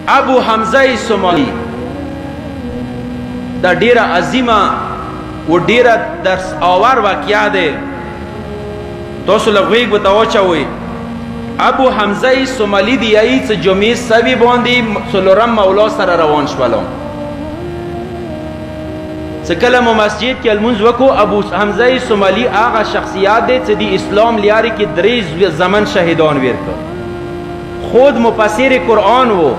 ابو حمزه سومالی دا ډیره عظیمه و ډیره درس آور واقعه ده. تاسو لغویګ به تاوچوي. ابو حمزه سومالی دی ای چې جمعې سوي باندې څلورم مولا سره روان شولم. چې کله مو مسجد کې لمونځ وکړو، ابو حمزه سومالی هغه شخصیت دی چې د اسلام لیارې کې درې زمن شهیدان ورکړ. خود مفسر قرآن و،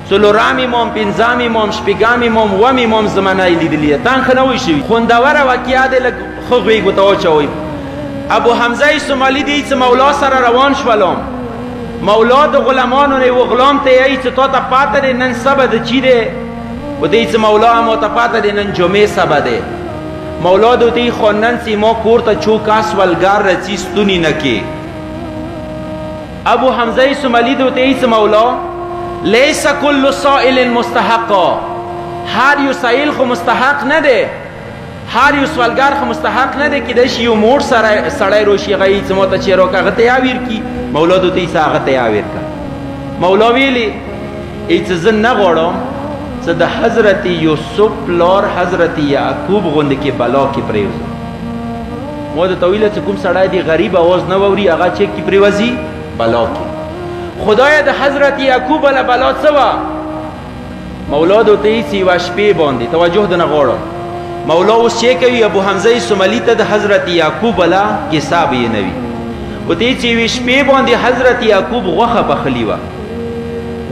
څلورم امام، پنځم امام، شپږم امام، اووم امام زمانه یې لیدلې. تنخ نه وی شوي. خوندوره واقعه دی، لږ ښه غوږ ورته واچوئ. ابو حمزه سومالی دی چې مولا سره روان شولم. مولا د غلامانو نه و غلام ته یې چې تا ته پاته دی نن سبا د چی دی؟ و دی چې مولا مو ته پاته دی نن جمعې سبا دی. مولا د دی خو نن چې ما کور ته چوکاس ولګار رچی ستونی نه کې. ابو حمزه سومالی د دی چې مولا لیس کل سائل مستحقا، هر یو سائل خو مستحق نه دی، هر یو سوالګار خو مستحق نه دی کېدای شي یو موړ سړی راشي هغه یې چې ما ته چې راکړه هغه ته یې اویر کړي. مولا د ته یې هغه ته یې اویر کړه. مولا ویلې چې زه نه غواړم چې د حضرت یوسف پلار حضرت یعقوب غوندې کې بلا کې پرېوځم. ما درته ویله چې کوم سړی د غریب اواز نه واوري هغه چې کې پرېوځي بلا کې. خدای د حضرت یعقوب له بلا څه وه؟ مولا د ته یې چې یوه شپې باندې توجه د نه غواړم. مولا اوس چې کوي ابو حمزه سومالی ته د حضرت یعقوب له کیسه به یې نه وي. ورته چې یوې شپې باندې حضرت یعقوب غوښه پخلي وه.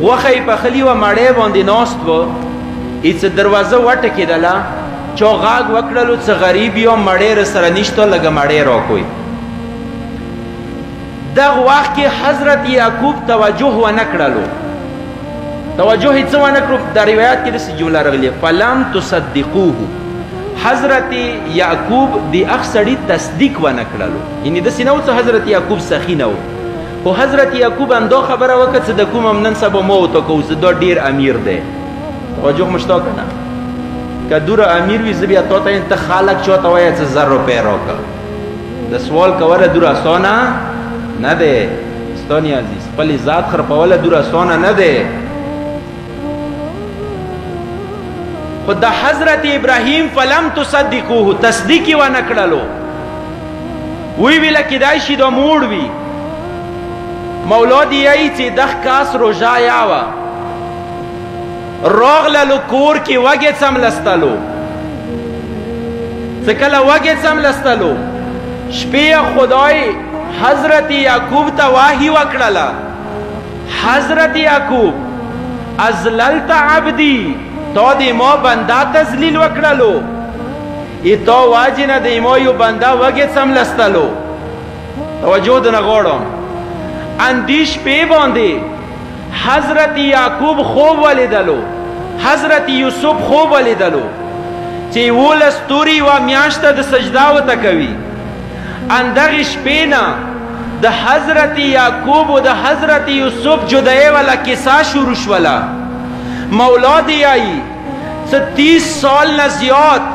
غوښه یې پخلي وه، مړی باندې ناست و. چې دروازه وټکېدله، چا غږ وکړلو چې غریب یم مړی راسره نشته، لږه مړی راکوئ. دغه وخت کې حضرت یعقوب توجه ونه کړلو. توجه یې څه ونه کړو؟ د روایت کې داسې جمله راغلې فلم تصدقوه. حضرت یعقوب د هغه سړي تصدیق ونه کړلو. یعنې داسې نه و چې حضرت یعقوب سخي نه و، خو حضرت یعقوب همدا خبره وکړه چې د کوم هم نن سبا ما ورته کوو چې دا ډېر امیر دی. توجه مو شته که نه؟ که دوره امیر وي زه بیا تا ته ته خلک چا ته وایه چې 1000 روپۍ راکړه. د سوال کوله دوره اسانه نه دی ستاني عزیز. خپل ذات خرپوله دوره اسانه نه دی. خو د حضرت ابراهیم فلم تصدقوه، تصدیق یې ونه کړلو. وی ویله کیدای شي دا موړ وي. مولا دی یی چې دغه کاس روژه یا وه، راغللو کور کې وږې څملستلو. چې کله وږې څملستلو شپې خدای حضرت یعقوب ته واهی وکړله. حضرت یعقوب ازللت عبدی، تا د ما بنده تذلیل وکړلو. ای تا واجې نه د ما یو بنده وږې څملستلو. توجه د نه غواړم. اندې شپې باندې حضرت یعقوب خوب ولیدلو، حضرت یوسف خوب ولیدلو چې 11 ستوري یوه میاشته د سجده ورته کوي. اندغې شپې نه د حضرت یعقوب و د حضرت یوسف جدایۍ والا کیسه شروع شوله. مولا دی آئی چې 30 سال نه زیات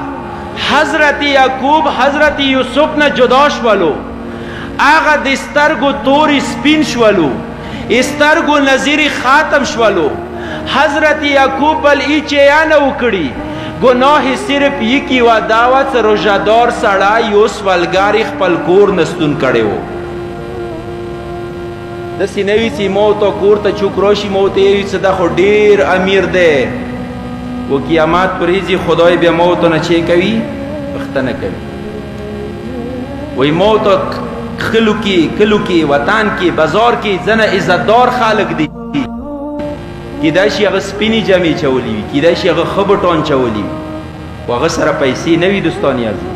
حضرت یعقوب حضرت یوسف نه جدا شولو. هغه د سترګو تورې سپین شولو، سترګو نظیر ختم شولو. حضرت یعقوب بل هیڅ یې نه وکړي. گناه صرف یکی و دعوت روژهدار سړی یو سوالګار خپل کور نستون کړی و. داسې نه وي چې ما ورته کور ته چوک راشي ما ورته یې وي چې دا خو ډېر امیر دی، و قیامت پرېځي خدای بیا ما ورته نه چې کوي پوښتنه کوي. وایي ما ورته خلو کې وطن کې بازار کې ځنه عزتدار خلک دي، کیدای شي هغه سپینې جامې چولی وي، کیدای شي هغه ښه بټان چولی وي، خو هغه سره پیسې نه وي دوستان عزیز.